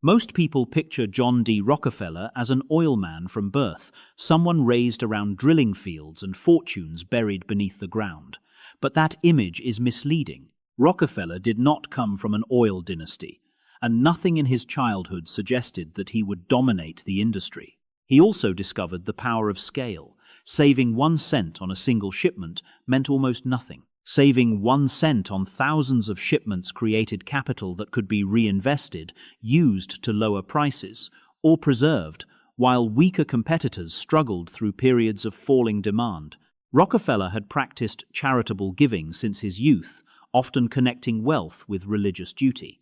Most people picture John D. Rockefeller as an oil man from birth, someone raised around drilling fields and fortunes buried beneath the ground. But that image is misleading. Rockefeller did not come from an oil dynasty, and nothing in his childhood suggested that he would dominate the industry. He also discovered the power of scale. Saving 1 cent on a single shipment meant almost nothing. Saving 1 cent on thousands of shipments created capital that could be reinvested, used to lower prices, or preserved, while weaker competitors struggled through periods of falling demand. Rockefeller had practiced charitable giving since his youth, often connecting wealth with religious duty.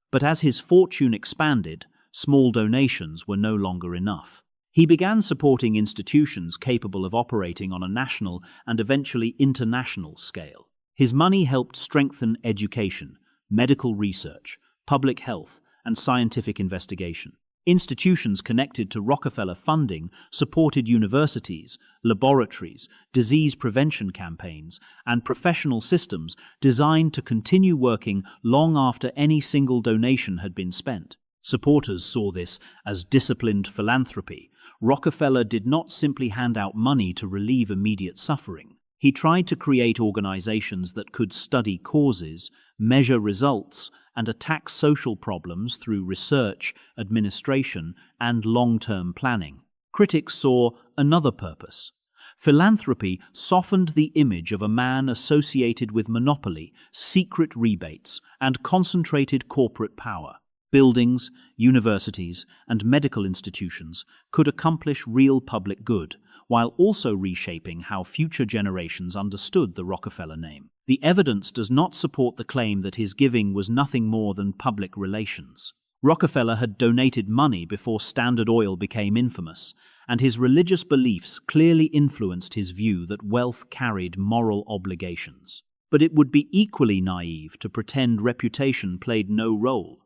But as his fortune expanded, small donations were no longer enough. He began supporting institutions capable of operating on a national and eventually international scale. His money helped strengthen education, medical research, public health, and scientific investigation. Institutions connected to Rockefeller funding supported universities, laboratories, disease prevention campaigns, and professional systems designed to continue working long after any single donation had been spent. Supporters saw this as disciplined philanthropy. Rockefeller did not simply hand out money to relieve immediate suffering. He tried to create organizations that could study causes, measure results, and attack social problems through research, administration, and long-term planning. Critics saw another purpose. Philanthropy softened the image of a man associated with monopoly, secret rebates, and concentrated corporate power. Buildings, universities, and medical institutions could accomplish real public good, while also reshaping how future generations understood the Rockefeller name. The evidence does not support the claim that his giving was nothing more than public relations. Rockefeller had donated money before Standard Oil became infamous, and his religious beliefs clearly influenced his view that wealth carried moral obligations. But it would be equally naive to pretend reputation played no role.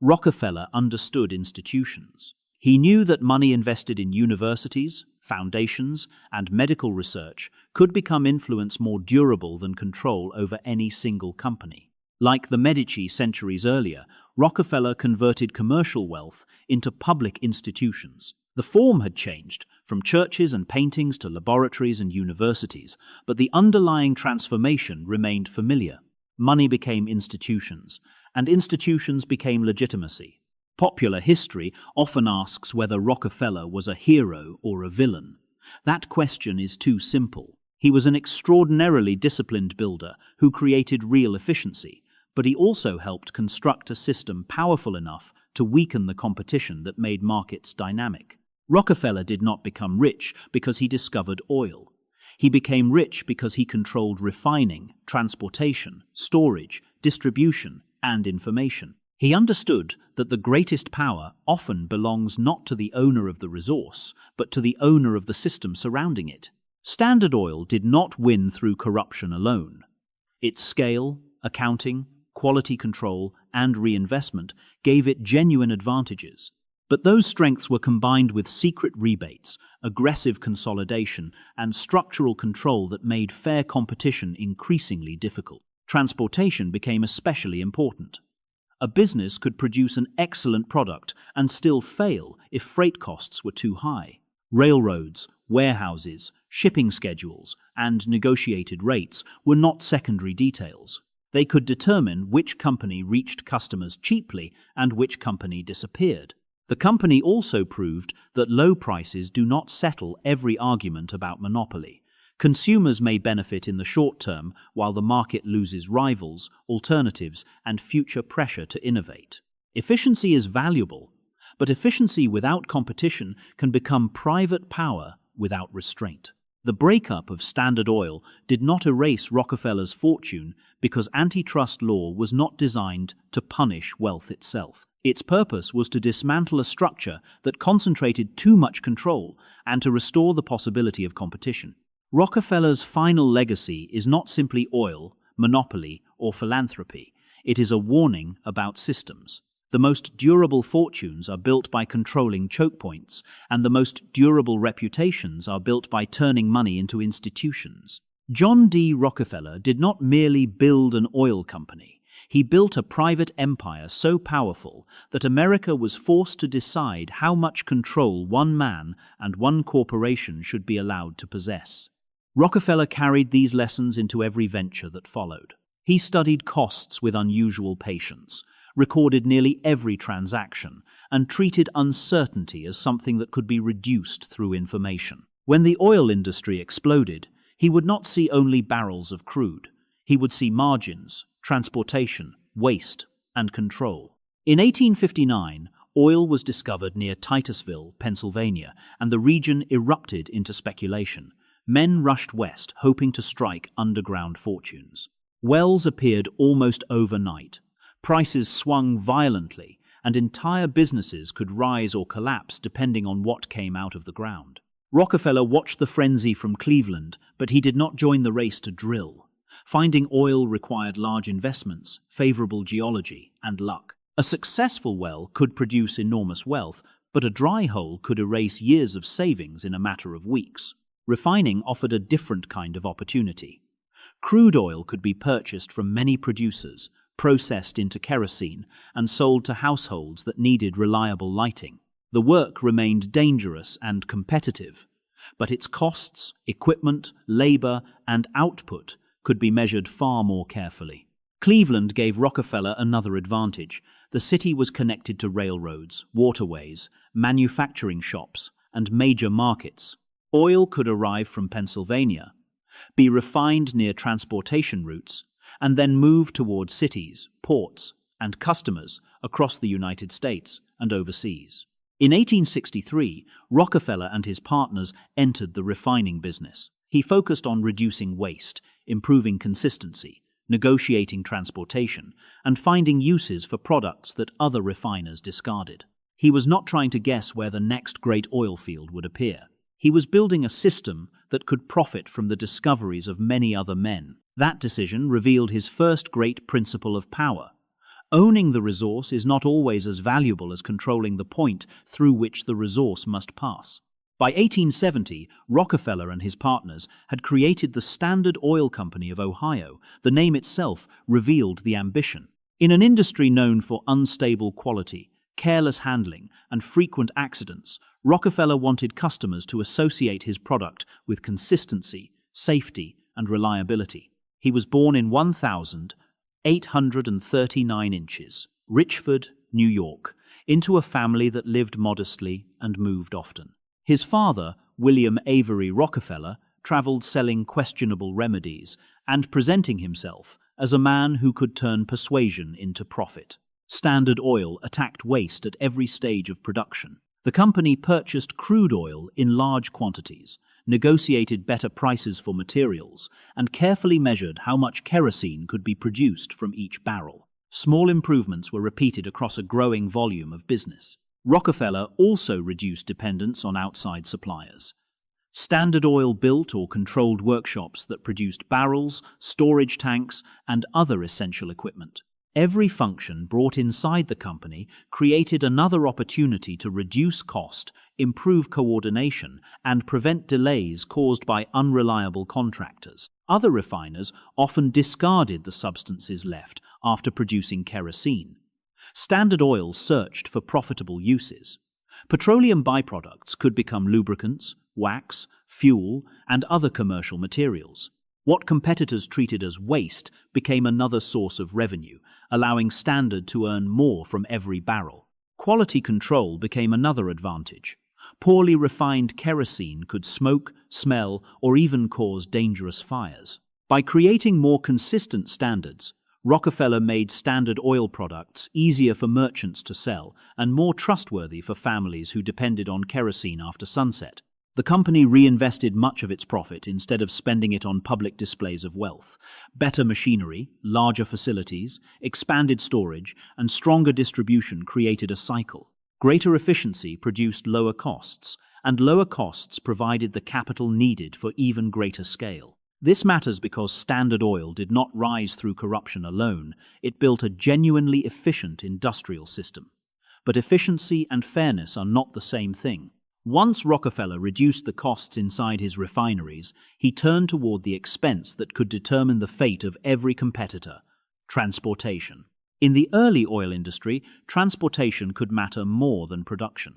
Rockefeller understood institutions. He knew that money invested in universities, foundations, and medical research could become influence more durable than control over any single company. Like the Medici centuries earlier, Rockefeller converted commercial wealth into public institutions. The form had changed, from churches and paintings to laboratories and universities, but the underlying transformation remained familiar. Money became institutions, and institutions became legitimacy. Popular history often asks whether Rockefeller was a hero or a villain. That question is too simple. He was an extraordinarily disciplined builder who created real efficiency, but he also helped construct a system powerful enough to weaken the competition that made markets dynamic. Rockefeller did not become rich because he discovered oil. He became rich because he controlled refining, transportation, storage, distribution, and information. He understood that the greatest power often belongs not to the owner of the resource, but to the owner of the system surrounding it. Standard Oil did not win through corruption alone. Its scale, accounting, quality control, and reinvestment gave it genuine advantages. But those strengths were combined with secret rebates, aggressive consolidation, and structural control that made fair competition increasingly difficult. Transportation became especially important. A business could produce an excellent product and still fail if freight costs were too high. Railroads, warehouses, shipping schedules, and negotiated rates were not secondary details. They could determine which company reached customers cheaply and which company disappeared. The company also proved that low prices do not settle every argument about monopoly. Consumers may benefit in the short term while the market loses rivals, alternatives, and future pressure to innovate. Efficiency is valuable, but efficiency without competition can become private power without restraint. The breakup of Standard Oil did not erase Rockefeller's fortune because antitrust law was not designed to punish wealth itself. Its purpose was to dismantle a structure that concentrated too much control and to restore the possibility of competition. Rockefeller's final legacy is not simply oil, monopoly, or philanthropy. It is a warning about systems. The most durable fortunes are built by controlling choke points, and the most durable reputations are built by turning money into institutions. John D. Rockefeller did not merely build an oil company. He built a private empire so powerful that America was forced to decide how much control one man and one corporation should be allowed to possess. Rockefeller carried these lessons into every venture that followed. He studied costs with unusual patience, recorded nearly every transaction, and treated uncertainty as something that could be reduced through information. When the oil industry exploded, he would not see only barrels of crude. He would see margins, transportation, waste, and control. In 1859, oil was discovered near Titusville, Pennsylvania, and the region erupted into speculation. Men rushed west, hoping to strike underground fortunes. Wells appeared almost overnight. Prices swung violently, and entire businesses could rise or collapse depending on what came out of the ground. Rockefeller watched the frenzy from Cleveland, but he did not join the race to drill. Finding oil required large investments, favorable geology, and luck. A successful well could produce enormous wealth, but a dry hole could erase years of savings in a matter of weeks. Refining offered a different kind of opportunity. Crude oil could be purchased from many producers, processed into kerosene, and sold to households that needed reliable lighting. The work remained dangerous and competitive, but its costs, equipment, labor, and output could be measured far more carefully. Cleveland gave Rockefeller another advantage. The city was connected to railroads, waterways, manufacturing shops, and major markets. Oil could arrive from Pennsylvania, be refined near transportation routes, and then move toward cities, ports, and customers across the United States and overseas. In 1863, Rockefeller and his partners entered the refining business. He focused on reducing waste, improving consistency, negotiating transportation, and finding uses for products that other refiners discarded. He was not trying to guess where the next great oil field would appear. He was building a system that could profit from the discoveries of many other men. That decision revealed his first great principle of power. Owning the resource is not always as valuable as controlling the point through which the resource must pass. By 1870, Rockefeller and his partners had created the Standard Oil Company of Ohio. The name itself revealed the ambition. In an industry known for unstable quality, careless handling, and frequent accidents, Rockefeller wanted customers to associate his product with consistency, safety, and reliability. He was born in 1,839 inches, Richford, New York, into a family that lived modestly and moved often. His father, William Avery Rockefeller, traveled selling questionable remedies and presenting himself as a man who could turn persuasion into profit. Standard Oil attacked waste at every stage of production. The company purchased crude oil in large quantities, negotiated better prices for materials, and carefully measured how much kerosene could be produced from each barrel. Small improvements were repeated across a growing volume of business. Rockefeller also reduced dependence on outside suppliers. Standard Oil built or controlled workshops that produced barrels, storage tanks, and other essential equipment. Every function brought inside the company created another opportunity to reduce cost, improve coordination, and prevent delays caused by unreliable contractors. Other refiners often discarded the substances left after producing kerosene. Standard Oil searched for profitable uses. Petroleum byproducts could become lubricants, wax, fuel, and other commercial materials. What competitors treated as waste became another source of revenue, allowing Standard to earn more from every barrel. Quality control became another advantage. Poorly refined kerosene could smoke, smell, or even cause dangerous fires. By creating more consistent standards, Rockefeller made Standard Oil products easier for merchants to sell and more trustworthy for families who depended on kerosene after sunset. The company reinvested much of its profit instead of spending it on public displays of wealth. Better machinery, larger facilities, expanded storage, and stronger distribution created a cycle. Greater efficiency produced lower costs, and lower costs provided the capital needed for even greater scale. This matters because Standard Oil did not rise through corruption alone. It built a genuinely efficient industrial system. But efficiency and fairness are not the same thing. Once Rockefeller reduced the costs inside his refineries, he turned toward the expense that could determine the fate of every competitor: Transportation. In the early oil industry, transportation could matter more than production.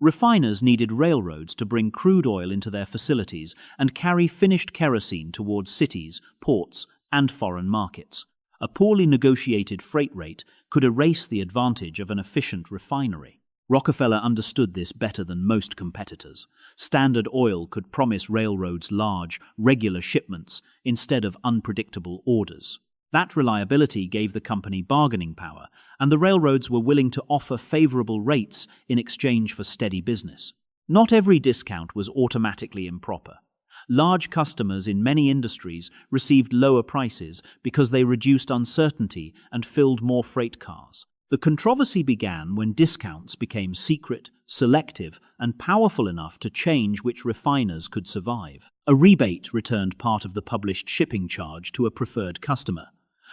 Refiners needed railroads to bring crude oil into their facilities and carry finished kerosene towards cities, ports, and foreign markets. A poorly negotiated freight rate could erase the advantage of an efficient refinery. Rockefeller understood this better than most competitors. Standard Oil could promise railroads large, regular shipments instead of unpredictable orders. That reliability gave the company bargaining power, and the railroads were willing to offer favorable rates in exchange for steady business. Not every discount was automatically improper. Large customers in many industries received lower prices because they reduced uncertainty and filled more freight cars. The controversy began when discounts became secret, selective, and powerful enough to change which refiners could survive. A rebate returned part of the published shipping charge to a preferred customer.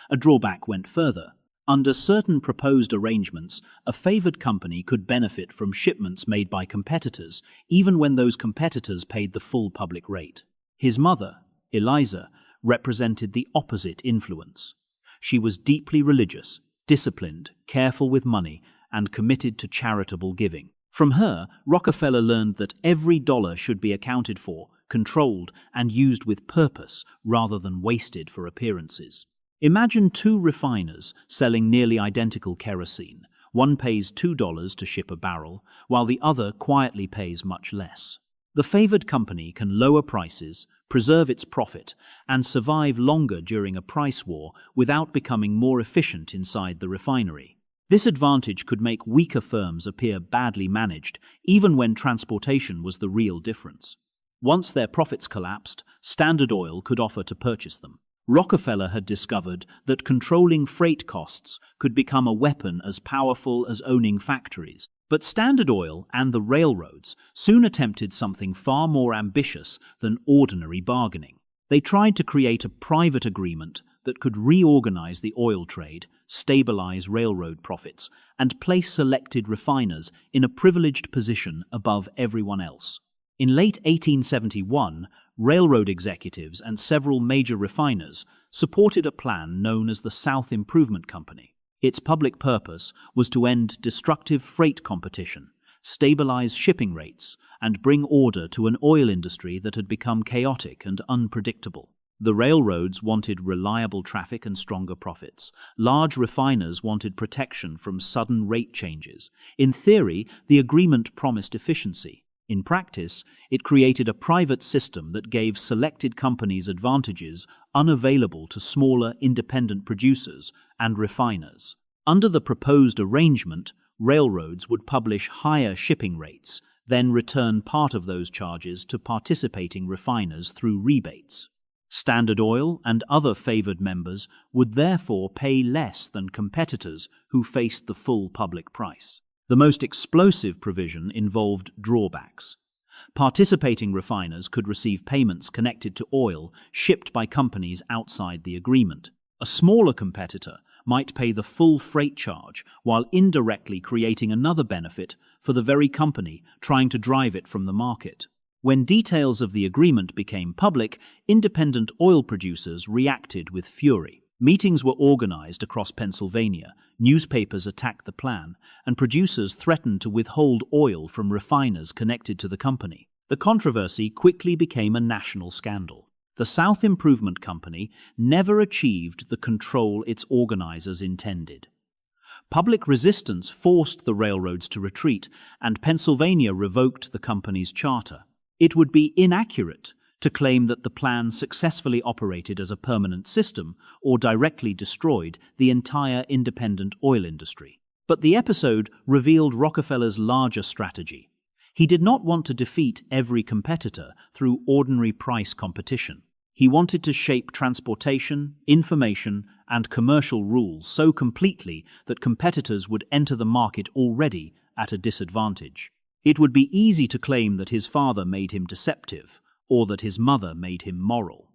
A drawback went further. Under certain proposed arrangements, a favored company could benefit from shipments made by competitors, even when those competitors paid the full public rate. His mother, Eliza, represented the opposite influence. She was deeply religious, disciplined, careful with money, and committed to charitable giving. From her, Rockefeller learned that every dollar should be accounted for, controlled, and used with purpose rather than wasted for appearances. Imagine two refiners selling nearly identical kerosene. One pays $2 to ship a barrel, while the other quietly pays much less. The favored company can lower prices, preserve its profit, and survive longer during a price war without becoming more efficient inside the refinery. This advantage could make weaker firms appear badly managed, even when transportation was the real difference. Once their profits collapsed, Standard Oil could offer to purchase them. Rockefeller had discovered that controlling freight costs could become a weapon as powerful as owning factories. But Standard Oil and the railroads soon attempted something far more ambitious than ordinary bargaining. They tried to create a private agreement that could reorganize the oil trade, stabilize railroad profits, and place selected refiners in a privileged position above everyone else. In late 1871, railroad executives and several major refiners supported a plan known as the South Improvement Company. Its public purpose was to end destructive freight competition, stabilize shipping rates, and bring order to an oil industry that had become chaotic and unpredictable. The railroads wanted reliable traffic and stronger profits. Large refiners wanted protection from sudden rate changes. In theory, the agreement promised efficiency. In practice, it created a private system that gave selected companies advantages unavailable to smaller independent producers and refiners. Under the proposed arrangement, railroads would publish higher shipping rates, then return part of those charges to participating refiners through rebates. Standard Oil and other favored members would therefore pay less than competitors who faced the full public price. The most explosive provision involved drawbacks. Participating refiners could receive payments connected to oil shipped by companies outside the agreement. A smaller competitor might pay the full freight charge while indirectly creating another benefit for the very company trying to drive it from the market. When details of the agreement became public, independent oil producers reacted with fury. Meetings were organized across Pennsylvania, newspapers attacked the plan, and producers threatened to withhold oil from refiners connected to the company. The controversy quickly became a national scandal. The South Improvement Company never achieved the control its organizers intended. Public resistance forced the railroads to retreat, and Pennsylvania revoked the company's charter. It would be inaccurate to claim that the plan successfully operated as a permanent system or directly destroyed the entire independent oil industry. But the episode revealed Rockefeller's larger strategy. He did not want to defeat every competitor through ordinary price competition. He wanted to shape transportation, information, and commercial rules so completely that competitors would enter the market already at a disadvantage. It would be easy to claim that his father made him deceptive, or that his mother made him moral.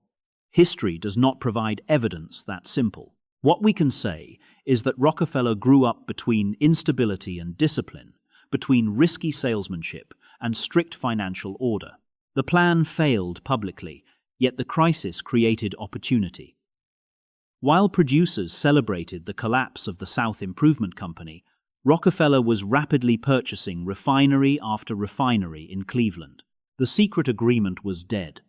History does not provide evidence that simple. What we can say is that Rockefeller grew up between instability and discipline, between risky salesmanship and strict financial order. The plan failed publicly, yet the crisis created opportunity. While producers celebrated the collapse of the South Improvement Company, Rockefeller was rapidly purchasing refinery after refinery in Cleveland. The secret agreement was dead,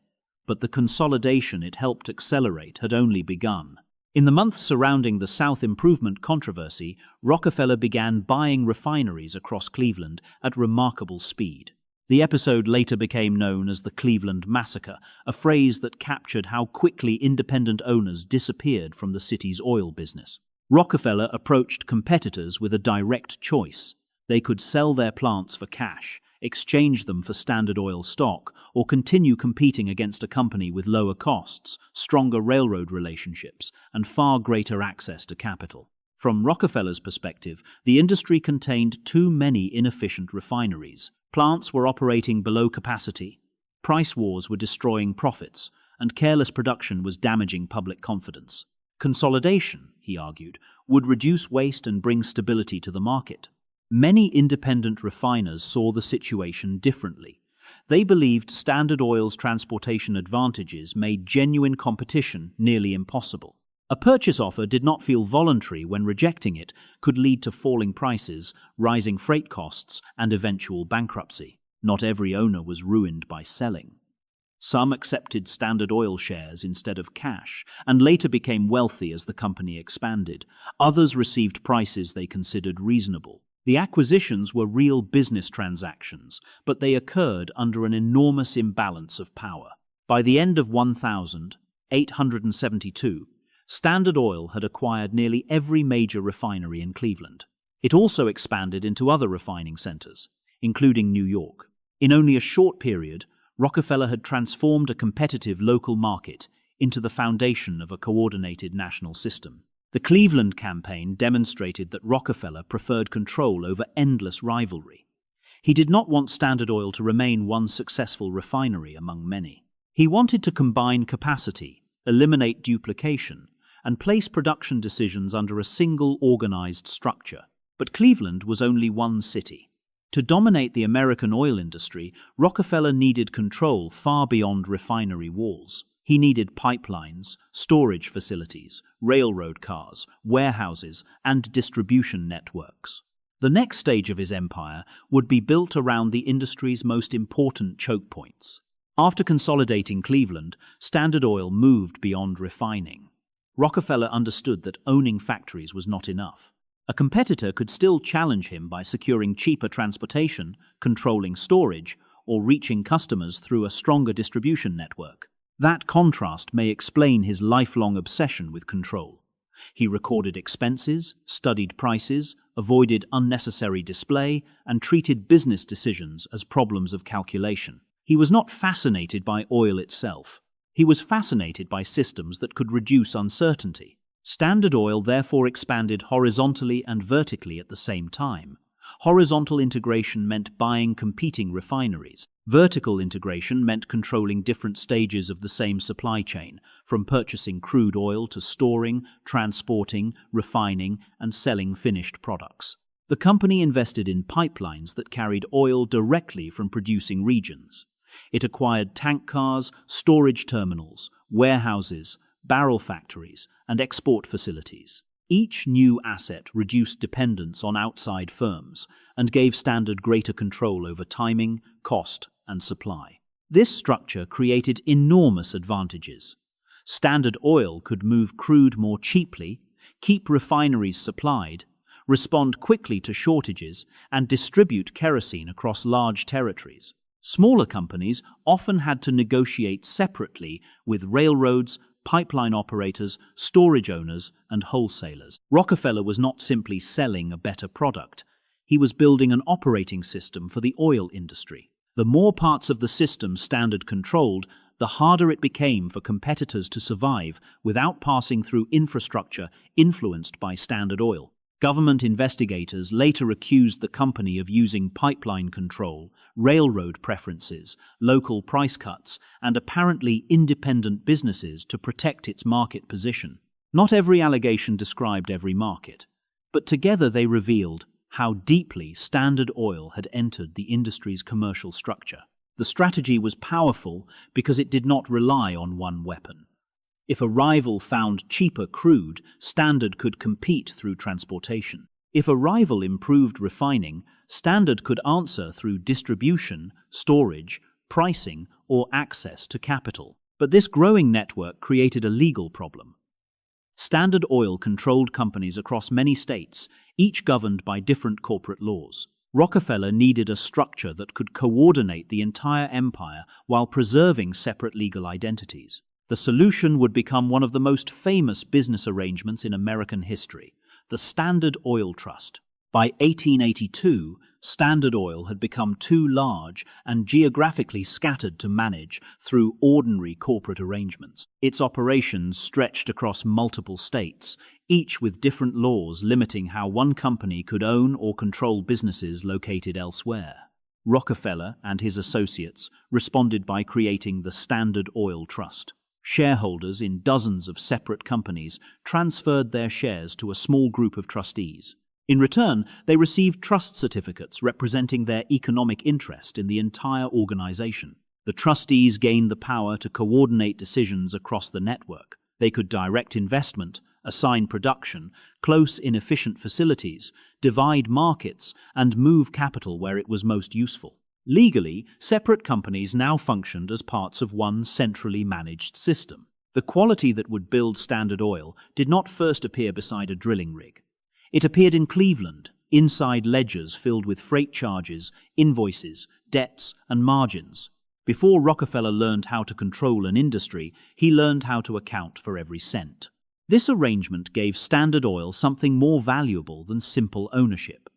but the consolidation it helped accelerate had only begun. In the months surrounding the South Improvement controversy, Rockefeller began buying refineries across Cleveland at remarkable speed. The episode later became known as the Cleveland Massacre, a phrase that captured how quickly independent owners disappeared from the city's oil business. Rockefeller approached competitors with a direct choice. They could sell their plants for cash, exchange them for Standard Oil stock, or continue competing against a company with lower costs, stronger railroad relationships, and far greater access to capital. From Rockefeller's perspective, the industry contained too many inefficient refineries. Plants were operating below capacity, price wars were destroying profits, and careless production was damaging public confidence. Consolidation, he argued, would reduce waste and bring stability to the market. Many independent refiners saw the situation differently. They believed Standard Oil's transportation advantages made genuine competition nearly impossible. A purchase offer did not feel voluntary when rejecting it could lead to falling prices, rising freight costs, and eventual bankruptcy. Not every owner was ruined by selling. Some accepted Standard Oil shares instead of cash, and later became wealthy as the company expanded. Others received prices they considered reasonable. The acquisitions were real business transactions, but they occurred under an enormous imbalance of power. By the end of 1872, Standard Oil had acquired nearly every major refinery in Cleveland. It also expanded into other refining centers, including New York. In only a short period, Rockefeller had transformed a competitive local market into the foundation of a coordinated national system. The Cleveland campaign demonstrated that Rockefeller preferred control over endless rivalry. He did not want Standard Oil to remain one successful refinery among many. He wanted to combine capacity, eliminate duplication, and place production decisions under a single organized structure. But Cleveland was only one city. To dominate the American oil industry, Rockefeller needed control far beyond refinery walls. He needed pipelines, storage facilities, railroad cars, warehouses, and distribution networks. The next stage of his empire would be built around the industry's most important choke points. After consolidating Cleveland, Standard Oil moved beyond refining. Rockefeller understood that owning factories was not enough. A competitor could still challenge him by securing cheaper transportation, controlling storage, or reaching customers through a stronger distribution network. That contrast may explain his lifelong obsession with control. He recorded expenses, studied prices, avoided unnecessary display, and treated business decisions as problems of calculation. He was not fascinated by oil itself. He was fascinated by systems that could reduce uncertainty. Standard Oil therefore expanded horizontally and vertically at the same time. Horizontal integration meant buying competing refineries. Vertical integration meant controlling different stages of the same supply chain, from purchasing crude oil to storing, transporting, refining, and selling finished products. The company invested in pipelines that carried oil directly from producing regions. It acquired tank cars, storage terminals, warehouses, barrel factories, and export facilities. Each new asset reduced dependence on outside firms and gave Standard greater control over timing, cost, and supply. This structure created enormous advantages. Standard Oil could move crude more cheaply, keep refineries supplied, respond quickly to shortages, and distribute kerosene across large territories. Smaller companies often had to negotiate separately with railroads, pipeline operators, storage owners, and wholesalers. Rockefeller was not simply selling a better product. He was building an operating system for the oil industry. The more parts of the system Standard controlled, the harder it became for competitors to survive without passing through infrastructure influenced by Standard Oil. Government investigators later accused the company of using pipeline control, railroad preferences, local price cuts, and apparently independent businesses to protect its market position. Not every allegation described every market, but together they revealed how deeply Standard Oil had entered the industry's commercial structure. The strategy was powerful because it did not rely on one weapon. If a rival found cheaper crude, Standard could compete through transportation. If a rival improved refining, Standard could answer through distribution, storage, pricing, or access to capital. But this growing network created a legal problem. Standard Oil controlled companies across many states, each governed by different corporate laws. Rockefeller needed a structure that could coordinate the entire empire while preserving separate legal identities. The solution would become one of the most famous business arrangements in American history, the Standard Oil Trust. By 1882, Standard Oil had become too large and geographically scattered to manage through ordinary corporate arrangements. Its operations stretched across multiple states, each with different laws limiting how one company could own or control businesses located elsewhere. Rockefeller and his associates responded by creating the Standard Oil Trust. Shareholders in dozens of separate companies transferred their shares to a small group of trustees. In return, they received trust certificates representing their economic interest in the entire organization. The trustees gained the power to coordinate decisions across the network. They could direct investment, assign production, close inefficient facilities, divide markets, and move capital where it was most useful. Legally, separate companies now functioned as parts of one centrally managed system. The quality that would build Standard Oil did not first appear beside a drilling rig. It appeared in Cleveland, inside ledgers filled with freight charges, invoices, debts, and margins. Before Rockefeller learned how to control an industry, he learned how to account for every cent. This arrangement gave Standard Oil something more valuable than simple ownership.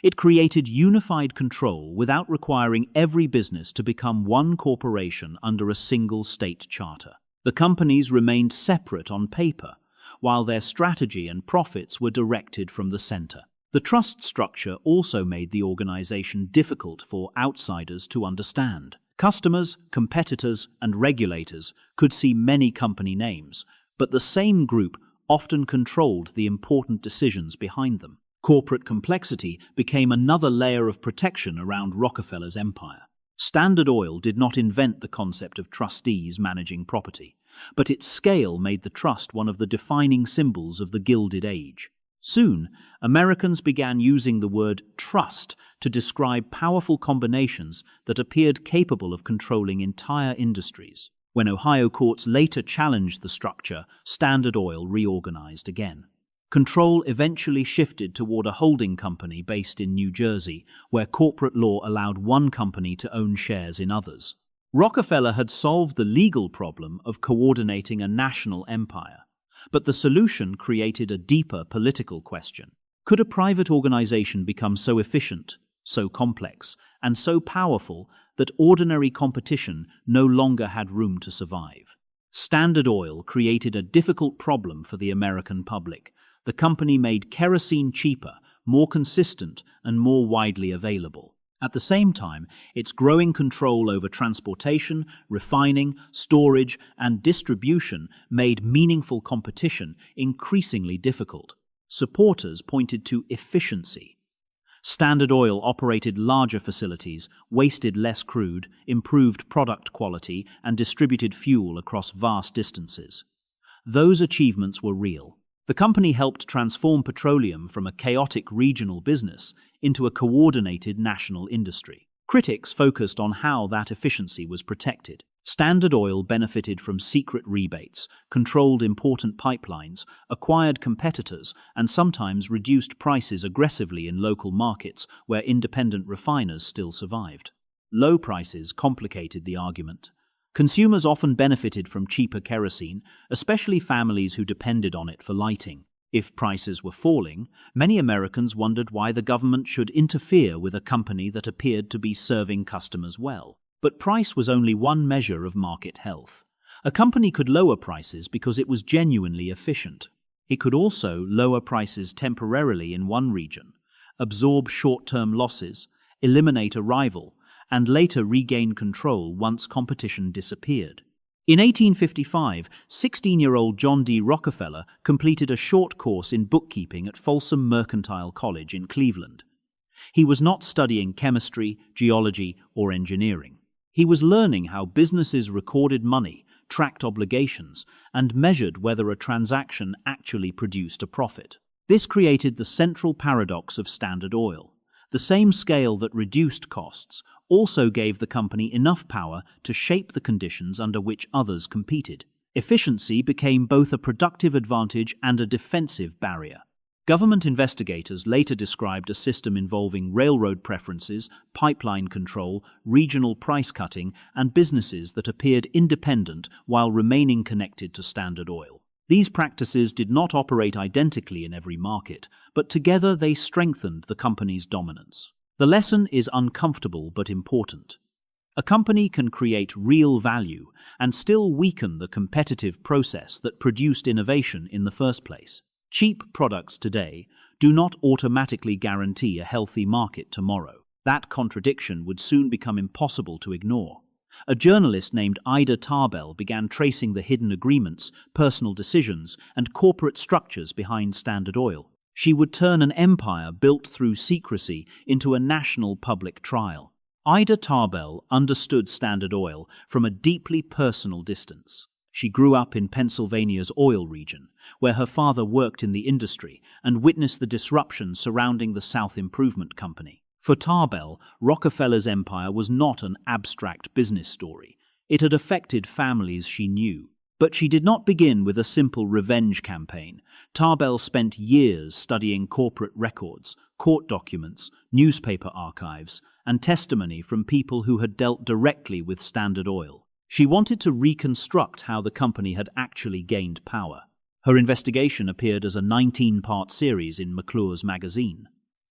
It created unified control without requiring every business to become one corporation under a single state charter. The companies remained separate on paper, while their strategy and profits were directed from the center. The trust structure also made the organization difficult for outsiders to understand. Customers, competitors, and regulators could see many company names, but the same group often controlled the important decisions behind them. Corporate complexity became another layer of protection around Rockefeller's empire. Standard Oil did not invent the concept of trustees managing property, but its scale made the trust one of the defining symbols of the Gilded Age. Soon, Americans began using the word trust to describe powerful combinations that appeared capable of controlling entire industries. When Ohio courts later challenged the structure, Standard Oil reorganized again. Control eventually shifted toward a holding company based in New Jersey, where corporate law allowed one company to own shares in others. Rockefeller had solved the legal problem of coordinating a national empire, but the solution created a deeper political question. Could a private organization become so efficient, so complex, and so powerful that ordinary competition no longer had room to survive? Standard Oil created a difficult problem for the American public. The company made kerosene cheaper, more consistent, and more widely available. At the same time, its growing control over transportation, refining, storage, and distribution made meaningful competition increasingly difficult. Supporters pointed to efficiency. Standard Oil operated larger facilities, wasted less crude, improved product quality, and distributed fuel across vast distances. Those achievements were real. The company helped transform petroleum from a chaotic regional business into a coordinated national industry. Critics focused on how that efficiency was protected. Standard Oil benefited from secret rebates, controlled important pipelines, acquired competitors, and sometimes reduced prices aggressively in local markets where independent refiners still survived. Low prices complicated the argument. Consumers often benefited from cheaper kerosene, especially families who depended on it for lighting. If prices were falling, many Americans wondered why the government should interfere with a company that appeared to be serving customers well. But price was only one measure of market health. A company could lower prices because it was genuinely efficient. It could also lower prices temporarily in one region, absorb short-term losses, eliminate a rival, and later regain control once competition disappeared. In 1855, 16-year-old John D. Rockefeller completed a short course in bookkeeping at Folsom Mercantile College in Cleveland. He was not studying chemistry, geology, or engineering. He was learning how businesses recorded money, tracked obligations, and measured whether a transaction actually produced a profit. This created the central paradox of Standard Oil. The same scale that reduced costs also gave the company enough power to shape the conditions under which others competed. Efficiency became both a productive advantage and a defensive barrier. Government investigators later described a system involving railroad preferences, pipeline control, regional price cutting, and businesses that appeared independent while remaining connected to Standard Oil. These practices did not operate identically in every market, but together they strengthened the company's dominance. The lesson is uncomfortable but important. A company can create real value and still weaken the competitive process that produced innovation in the first place. Cheap products today do not automatically guarantee a healthy market tomorrow. That contradiction would soon become impossible to ignore. A journalist named Tarbell began tracing the hidden agreements, personal decisions, and corporate structures behind Standard Oil. She would turn an empire built through secrecy into a national public trial. Tarbell understood Standard Oil from a deeply personal distance. She grew up in Pennsylvania's oil region, where her father worked in the industry and witnessed the disruption surrounding the South Improvement Company. For Tarbell, Rockefeller's empire was not an abstract business story. It had affected families she knew. But she did not begin with a simple revenge campaign. Tarbell spent years studying corporate records, court documents, newspaper archives, and testimony from people who had dealt directly with Standard Oil. She wanted to reconstruct how the company had actually gained power. Her investigation appeared as a 19-part series in McClure's magazine.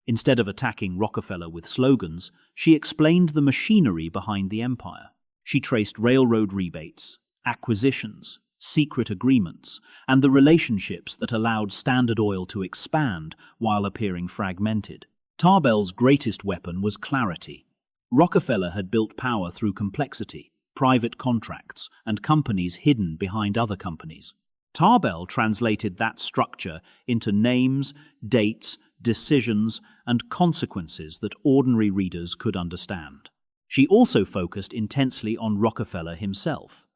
Instead of attacking Rockefeller with slogans, she explained the machinery behind the empire. She traced railroad rebates, acquisitions, secret agreements, and the relationships that allowed Standard Oil to expand while appearing fragmented. Tarbell's greatest weapon was clarity. Rockefeller had built power through complexity, private contracts, and companies hidden behind other companies. Tarbell translated that structure into names, dates, decisions, and consequences that ordinary readers could understand. She also focused intensely on Rockefeller himself.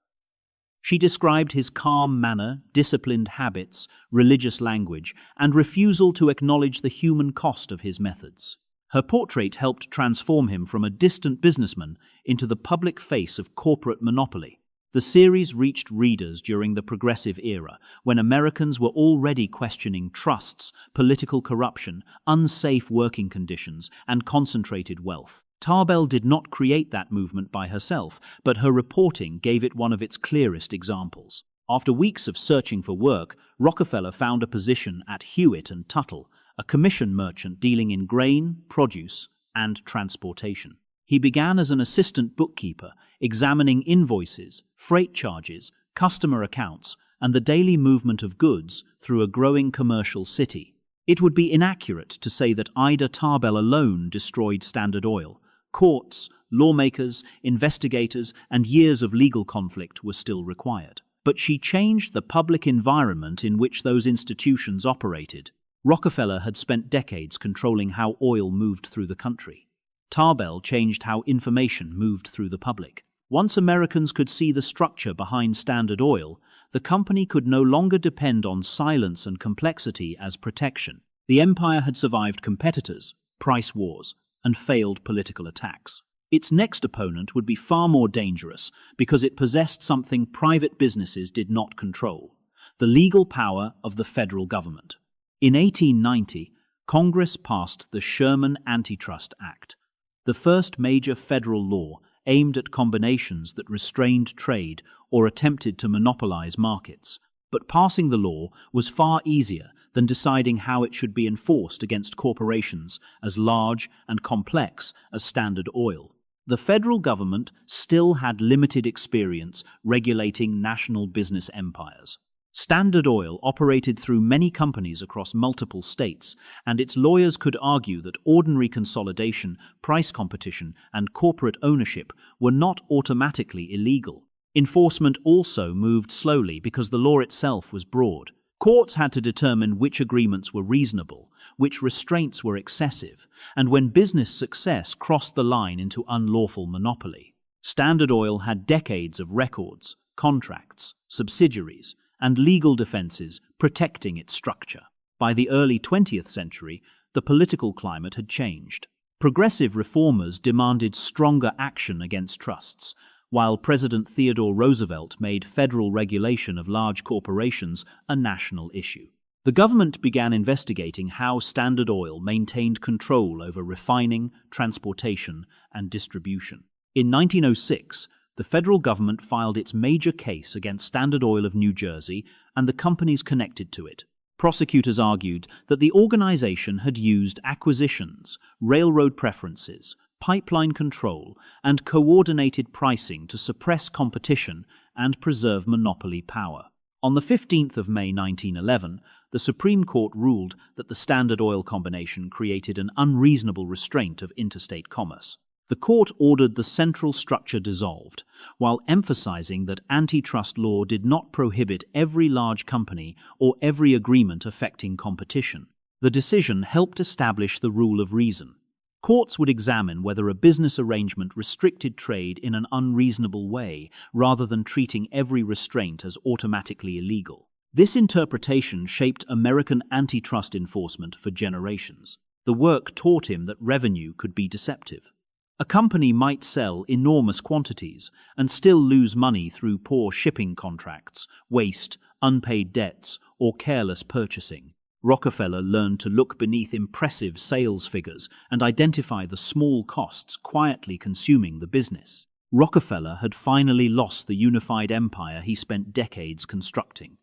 She described his calm manner, disciplined habits, religious language, and refusal to acknowledge the human cost of his methods. Her portrait helped transform him from a distant businessman into the public face of corporate monopoly. The series reached readers during the Progressive Era, when Americans were already questioning trusts, political corruption, unsafe working conditions, and concentrated wealth. Tarbell did not create that movement by herself, but her reporting gave it one of its clearest examples. After weeks of searching for work, Rockefeller found a position at Hewitt and Tuttle, a commission merchant dealing in grain, produce, and transportation. He began as an assistant bookkeeper, examining invoices, freight charges, customer accounts, and the daily movement of goods through a growing commercial city. It would be inaccurate to say that Tarbell alone destroyed Standard Oil. Courts, lawmakers, investigators, and years of legal conflict were still required. But she changed the public environment in which those institutions operated. Rockefeller had spent decades controlling how oil moved through the country. Tarbell changed how information moved through the public. Once Americans could see the structure behind Standard Oil, the company could no longer depend on silence and complexity as protection. The empire had survived competitors, price wars, and failed political attacks. Its next opponent would be far more dangerous because it possessed something private businesses did not control: the legal power of the federal government. In 1890, Congress passed the Sherman Antitrust Act, the first major federal law aimed at combinations that restrained trade or attempted to monopolize markets. But passing the law was far easier than deciding how it should be enforced against corporations as large and complex as Standard Oil. The federal government still had limited experience regulating national business empires. Standard Oil operated through many companies across multiple states, and its lawyers could argue that ordinary consolidation, price competition, and corporate ownership were not automatically illegal. Enforcement also moved slowly because the law itself was broad. Courts had to determine which agreements were reasonable, which restraints were excessive, and when business success crossed the line into unlawful monopoly. Standard Oil had decades of records, contracts, subsidiaries, and legal defenses protecting its structure. By the early 20th century, the political climate had changed. Progressive reformers demanded stronger action against trusts, while President Theodore Roosevelt made federal regulation of large corporations a national issue. The government began investigating how Standard Oil maintained control over refining, transportation, and distribution. In 1906, the federal government filed its major case against Standard Oil of New Jersey and the companies connected to it. Prosecutors argued that the organization had used acquisitions, railroad preferences, pipeline control, and coordinated pricing to suppress competition and preserve monopoly power. On the 15th of May 1911, the Supreme Court ruled that the Standard Oil combination created an unreasonable restraint of interstate commerce. The court ordered the central structure dissolved, while emphasizing that antitrust law did not prohibit every large company or every agreement affecting competition. The decision helped establish the rule of reason. Courts would examine whether a business arrangement restricted trade in an unreasonable way, rather than treating every restraint as automatically illegal. This interpretation shaped American antitrust enforcement for generations. The work taught him that revenue could be deceptive. A company might sell enormous quantities and still lose money through poor shipping contracts, waste, unpaid debts, or careless purchasing. Rockefeller learned to look beneath impressive sales figures and identify the small costs quietly consuming the business. Rockefeller had finally lost the unified empire he spent decades constructing,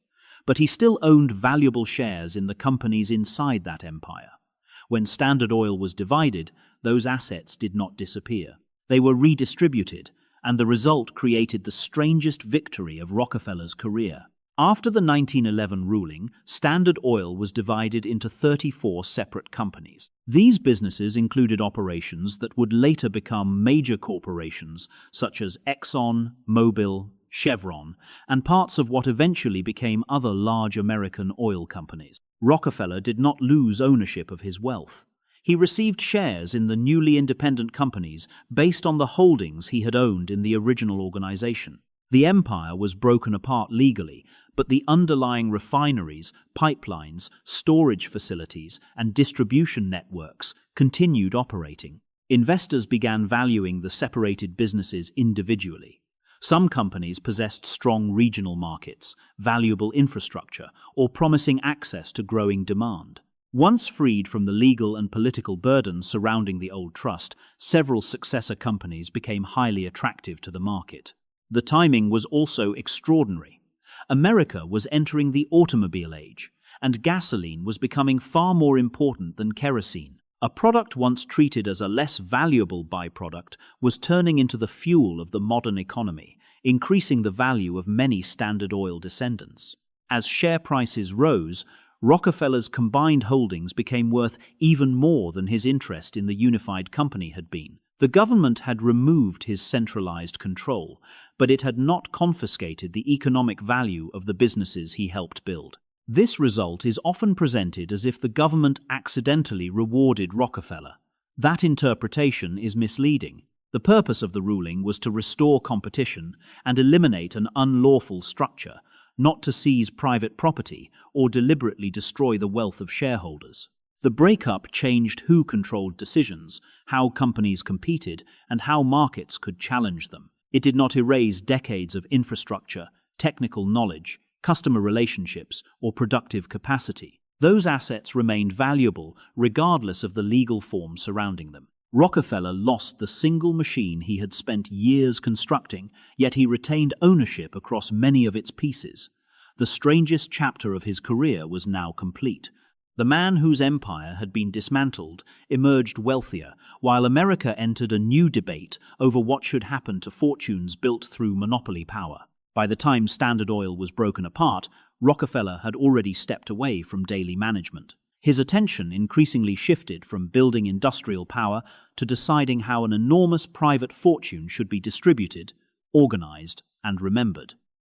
but he still owned valuable shares in the companies inside that empire. When Standard Oil was divided, those assets did not disappear. They were redistributed, and the result created the strangest victory of Rockefeller's career. After the 1911 ruling, Standard Oil was divided into 34 separate companies. These businesses included operations that would later become major corporations such as Exxon, Mobil, Chevron, and parts of what eventually became other large American oil companies. Rockefeller did not lose ownership of his wealth. He received shares in the newly independent companies based on the holdings he had owned in the original organization. The empire was broken apart legally, but the underlying refineries, pipelines, storage facilities, and distribution networks continued operating. Investors began valuing the separated businesses individually. Some companies possessed strong regional markets, valuable infrastructure, or promising access to growing demand. Once freed from the legal and political burden surrounding the old trust, several successor companies became highly attractive to the market. The timing was also extraordinary. America was entering the automobile age, and gasoline was becoming far more important than kerosene. A product once treated as a less valuable byproduct was turning into the fuel of the modern economy, increasing the value of many Standard Oil descendants. As share prices rose, Rockefeller's combined holdings became worth even more than his interest in the unified company had been. The government had removed his centralized control, but it had not confiscated the economic value of the businesses he helped build. This result is often presented as if the government accidentally rewarded Rockefeller. That interpretation is misleading. The purpose of the ruling was to restore competition and eliminate an unlawful structure, not to seize private property or deliberately destroy the wealth of shareholders. The breakup changed who controlled decisions, how companies competed, and how markets could challenge them. It did not erase decades of infrastructure, technical knowledge, customer relationships, or productive capacity. Those assets remained valuable regardless of the legal form surrounding them. Rockefeller lost the single machine he had spent years constructing, yet he retained ownership across many of its pieces. The strangest chapter of his career was now complete. The man whose empire had been dismantled emerged wealthier, while America entered a new debate over what should happen to fortunes built through monopoly power. By the time Standard Oil was broken apart, Rockefeller had already stepped away from daily management. His attention increasingly shifted from building industrial power to deciding how an enormous private fortune should be distributed, organized, and remembered.